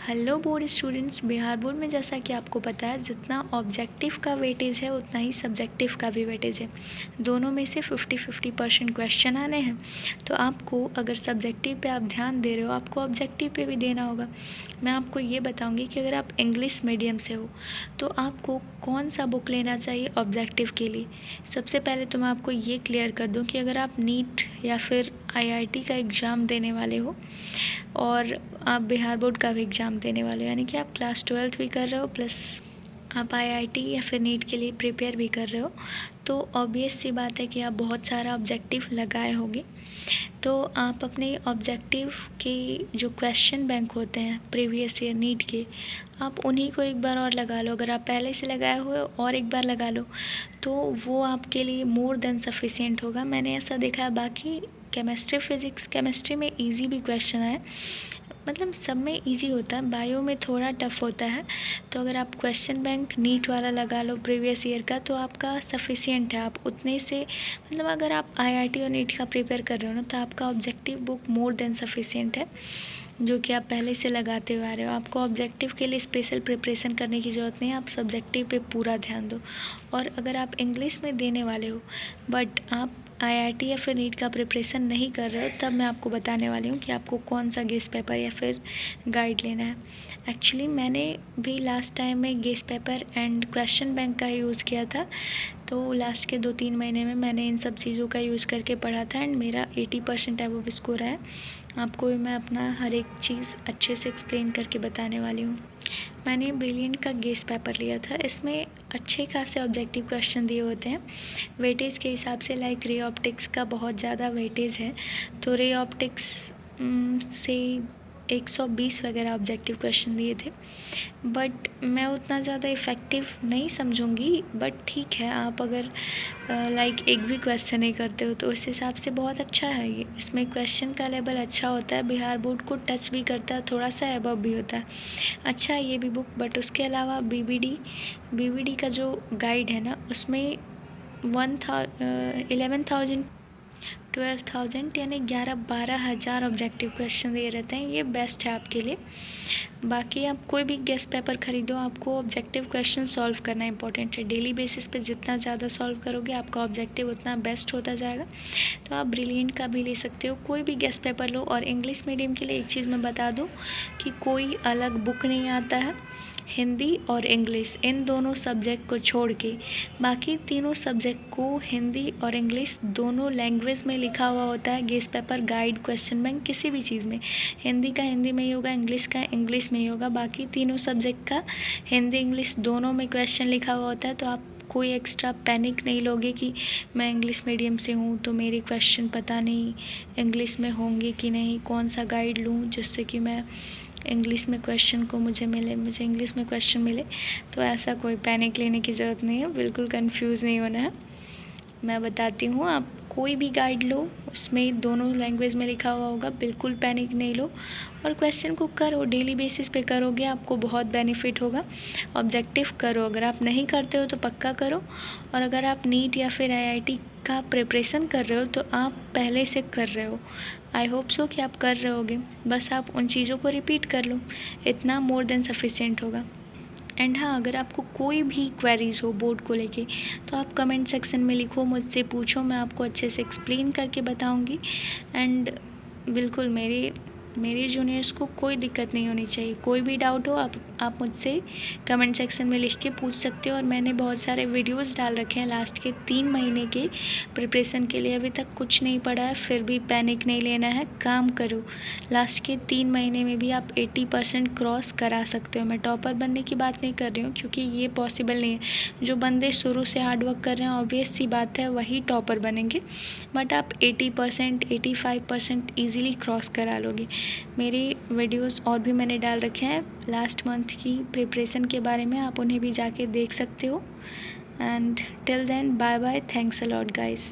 Hello board students, Bihar board में जैसा कि आपको पता है जितना ऑब्जेक्टिव का वेटेज है उतना ही सब्जेक्टिव का भी वेटेज है। दोनों में से 50-50% क्वेश्चन आने हैं। तो आपको अगर सब्जेक्टिव पे आप ध्यान दे रहे हो, आपको ऑब्जेक्टिव पे भी देना होगा। मैं आपको ये बताऊंगी कि अगर आप इंग्लिश मीडियम से हो तो आपको कौन सा बुक लेना चाहिए ऑब्जेक्टिव के लिए। सबसे पहले तो मैं आपको ये क्लियर कर दूं कि अगर आप नीट या फिर आईआईटी का एग्ज़ाम देने वाले हो और आप बिहार बोर्ड का भी एग्ज़ाम देने वाले हो, यानी कि आप क्लास 12th भी कर रहे हो प्लस आप आईआईटी या फिर नीट के लिए प्रिपेयर भी कर रहे हो, तो ऑब्वियस सी बात है कि आप बहुत सारा ऑब्जेक्टिव लगाए होंगे। तो आप अपने ऑब्जेक्टिव के जो क्वेश्चन बैंक होते हैं प्रीवियस ईयर नीट के, आप उन्हीं को एक बार और लगा लो। अगर आप पहले से लगाए हुए और एक बार लगा लो तो वो आपके लिए मोर देन सफिशिएंट होगा। मैंने ऐसा देखा है। बाकी केमिस्ट्री में इजी भी क्वेश्चन है, मतलब सब में इजी होता है, बायो में थोड़ा टफ होता है। तो अगर आप क्वेश्चन बैंक नीट वाला लगा लो प्रीवियस ईयर का तो आपका सफिशिएंट है। आप उतने से मतलब अगर आप आईआईटी और नीट का प्रिपेयर कर रहे हो ना तो आपका objective book more than sufficient है, जो कि आप पहले से लगाते हुए आ रहे हो। आपको ऑब्जेक्टिव के लिए स्पेशल प्रिपरेशन करने की ज़रूरत नहीं है, आप सब्जेक्टिव पे पूरा ध्यान दो। और अगर आप इंग्लिश में देने वाले हो बट आप आईआईटी या फिर नीट का प्रिपरेशन नहीं कर रहे हो, तब मैं आपको बताने वाली हूँ कि आपको कौन सा गेस पेपर या फिर गाइड लेना है। एक्चुअली मैंने भी लास्ट टाइम में guess paper and question bank का यूज़ किया था, तो लास्ट के 2-3 महीने में मैंने इन सब चीज़ों का यूज़ करके पढ़ा था एंड मेरा 80% अबव स्कोर है। आपको भी मैं अपना हर एक चीज़ अच्छे से एक्सप्लेन करके बताने वाली हूँ। मैंने ब्रिलियंट का गेस पेपर लिया था। इसमें अच्छे खासे ऑब्जेक्टिव क्वेश्चन दिए होते हैं वेटेज के हिसाब से। लाइक रे ऑप्टिक्स का बहुत ज़्यादा वेटेज है, तो रे ऑप्टिक्स से 120 वगैरह ऑब्जेक्टिव क्वेश्चन दिए थे। बट मैं उतना ज़्यादा इफ़ेक्टिव नहीं समझूंगी, बट ठीक है, आप अगर लाइक एक भी क्वेश्चन नहीं करते हो तो उस हिसाब से बहुत अच्छा है ये। इसमें क्वेश्चन का लेवल अच्छा होता है, बिहार बोर्ड को टच भी करता है, थोड़ा सा अबव भी होता है। अच्छा है ये भी बुक। बट उसके अलावा बीबीडी का जो गाइड है ना, उसमें 11,000 12,000 यानी 11-12 हज़ार ऑब्जेक्टिव क्वेश्चन दिए रहते हैं। ये बेस्ट है आपके लिए। बाकी आप कोई भी गेस पेपर ख़रीदो, आपको ऑब्जेक्टिव क्वेश्चन सॉल्व करना इंपॉर्टेंट है। डेली बेसिस पे जितना ज़्यादा सॉल्व करोगे आपका ऑब्जेक्टिव उतना बेस्ट होता जाएगा। तो आप ब्रिलियंट का भी ले सकते हो, कोई भी गेस पेपर लो। और इंग्लिश मीडियम के लिए एक चीज़ मैं बता दूँ कि कोई अलग बुक नहीं आता है। हिंदी और इंग्लिश इन दोनों सब्जेक्ट को छोड़ के बाकी तीनों सब्जेक्ट को हिंदी और इंग्लिश दोनों लैंग्वेज में लिखा हुआ होता है। Guess paper, guide, question bank किसी भी चीज़ में हिंदी का हिंदी में ही होगा, इंग्लिश का इंग्लिश में ही होगा। बाकी तीनों सब्जेक्ट का हिंदी इंग्लिश दोनों में क्वेश्चन लिखा हुआ होता है। तो आप कोई एक्स्ट्रा पैनिक नहीं लोगे कि मैं इंग्लिश मीडियम से हूँ तो मेरे क्वेश्चन पता नहीं इंग्लिश में होंगे कि नहीं, कौन सा गाइड लूँ जिससे कि मैं इंग्लिश में क्वेश्चन को मुझे इंग्लिश में क्वेश्चन मिले। तो ऐसा कोई पैनिक लेने की ज़रूरत नहीं है, बिल्कुल कंफ्यूज नहीं होना है। मैं बताती हूँ, आप कोई भी गाइड लो उसमें दोनों लैंग्वेज में लिखा हुआ होगा, बिल्कुल पैनिक नहीं लो और क्वेश्चन को करो। डेली बेसिस पे करोगे आपको बहुत बेनिफिट होगा। ऑब्जेक्टिव करो, अगर आप नहीं करते हो तो पक्का करो। और अगर आप नीट या फिर आईआईटी का प्रिपरेशन कर रहे हो तो आप पहले से कर रहे हो, आई होप सो कि आप कर रहे होगे। बस आप उन चीज़ों को रिपीट कर लो, इतना मोर देन सफिशिएंट होगा। एंड हाँ, अगर आपको कोई भी क्वेरीज़ हो बोर्ड को लेके तो आप कमेंट सेक्शन में लिखो, मुझसे पूछो, मैं आपको अच्छे से एक्सप्लेन करके बताऊंगी। एंड बिल्कुल मेरे जूनियर्स को कोई दिक्कत नहीं होनी चाहिए। कोई भी डाउट हो आप मुझसे कमेंट सेक्शन में लिख के पूछ सकते हो। और मैंने बहुत सारे वीडियोस डाल रखे हैं लास्ट के 3 महीने के प्रिपरेशन के लिए। अभी तक कुछ नहीं पड़ा है, फिर भी पैनिक नहीं लेना है, काम करो। लास्ट के 3 महीने में भी आप 80% क्रॉस करा सकते हो। मैं टॉपर बनने की बात नहीं कर रही हूँ क्योंकि ये पॉसिबल नहीं है। जो बंदे शुरू से हार्डवर्क कर रहे हैं ऑब्वियस सी बात है वही टॉपर बनेंगे, बट आप 80% 85% ईज़िली क्रॉस करा लोगे। मेरे वीडियोस और भी मैंने डाल रखे हैं लास्ट मंथ की प्रिपरेशन के बारे में, आप उन्हें भी जाके देख सकते हो। And till then bye bye, thanks a lot guys.